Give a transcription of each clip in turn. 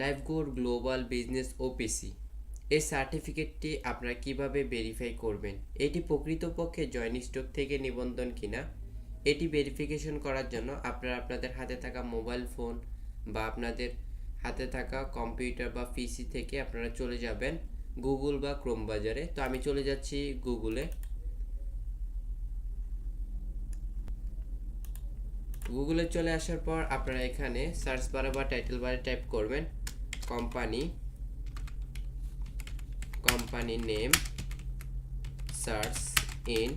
Lifegood global business OPC এই সার্টিফিকেটটি আপনারা কিভাবে ভেরিফাই করবেন? এটি প্রকৃতপক্ষে জয়েন্ট স্টক থেকে নিবন্ধন কিনা এটি ভেরিফিকেশন করার জন্য আপনারা আপনাদের হাতে থাকা মোবাইল ফোন বা আপনাদের হাতে থাকা কম্পিউটার বা পিসি থেকে আপনারা চলে যাবেন গুগল বা ক্রোম বাজারে। তো আমি চলে যাচ্ছি গুগলে চলে আসার পর আপনারা এখানে সার্চ বারে বা টাইটেল বারে টাইপ করবেন company name search in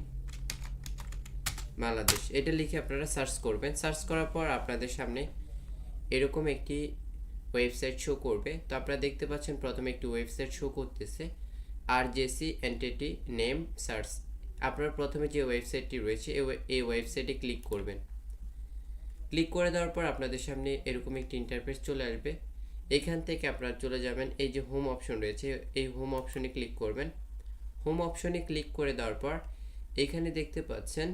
Bangladesh, এটা লিখে আপনারা সার্চ করবেন। সার্চ করার পর আপনাদের সামনে এরকম একটি ওয়েবসাইট শো করবে। তো আপনারা দেখতে পাচ্ছেন প্রথমে একটি ওয়েবসাইট শো করতেছে আরজেসি এন্টিটি নেম সার্চ। আপনারা প্রথমে যে ওয়েবসাইটটি রয়েছে এই ওয়েবসাইটে ক্লিক করবেন। ক্লিক করে দেওয়ার পর আপনাদের সামনে এরকম একটি ইন্টারফেস চলে আসবে। এখান থেকে আপনারা চলে যাবেন এই যে হোম অপশন রয়েছে, এই হোম অপশনে ক্লিক করবেন। হোম অপশনে ক্লিক করে দেওয়ার পর এখানে দেখতে পাচ্ছেন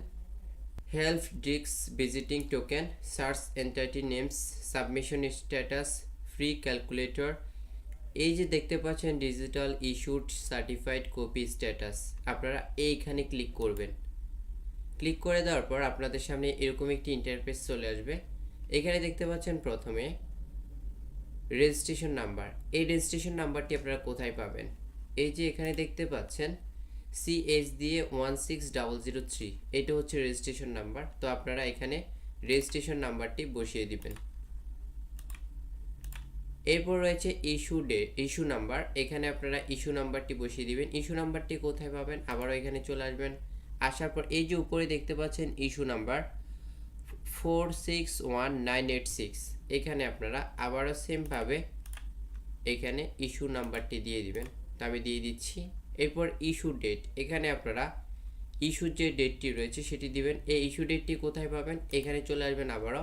help desk visiting token search entity names submission status free calculator, এই যে দেখতে পাচ্ছেন digital issued certified copy status, আপনারা এইখানে ক্লিক করবেন। ক্লিক করে দেওয়ার পর আপনাদের সামনে এরকম একটি ইন্টারফেস চলে আসবে। এখানে দেখতে পাচ্ছেন প্রথমে রেজিস্ট্রেশন নাম্বার। এই রেজিস্ট্রেশন নাম্বারটি আপনারা কোথায় পাবেন? এই যে এখানে দেখতে পাচ্ছেন CH দিয়ে 16003, এটা হচ্ছে রেজিস্ট্রেশন নাম্বার। তো আপনারা এখানে রেজিস্ট্রেশন নাম্বারটি বসিয়ে দিবেন। এরপর রয়েছে ইস্যু নাম্বার, এখানে আপনারা ইস্যু নাম্বারটি বসিয়ে দিবেন। ইস্যু নাম্বারটি কোথায় পাবেন? আবারও এখানে চলে আসবেন। আসার পর এই যে উপরে দেখতে পাচ্ছেন ইস্যু নাম্বার 461986, এখানে আপনারা আবারও সেমভাবে এখানে ইস্যু নাম্বারটি দিয়ে দিবেন। তো আমি দিয়ে দিচ্ছি। এরপর ইস্যু ডেট, এখানে আপনারা ইস্যুর যে ডেটটি রয়েছে সেটি দিবেন। এই ইস্যু ডেটটি কোথায় পাবেন? এখানে চলে আসবেন আবারও।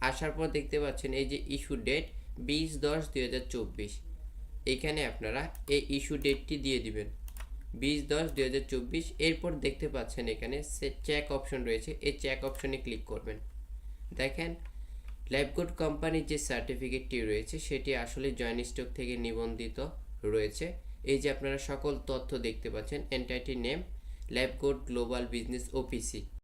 আসার পর দেখতে পাচ্ছেন এই যে ইস্যু ডেট 20/10/2024, এখানে আপনারা এই ইস্যু ডেটটি দিয়ে দিবেন 20/10/2024। এরপর দেখতে পাচ্ছেন এখানে চেক অপশন রয়েছে, এই চেক অপশনে ক্লিক করবেন। দেখেন লাইফগুড কোম্পানির যে সার্টিফিকেটটি রয়েছে সেটি আসলে জয়েন্ট স্টক থেকে নিবন্ধিত রয়েছে। এই যে আপনারা সকল তথ্য দেখতে পাচ্ছেন, entity name Lifegood global business OPC.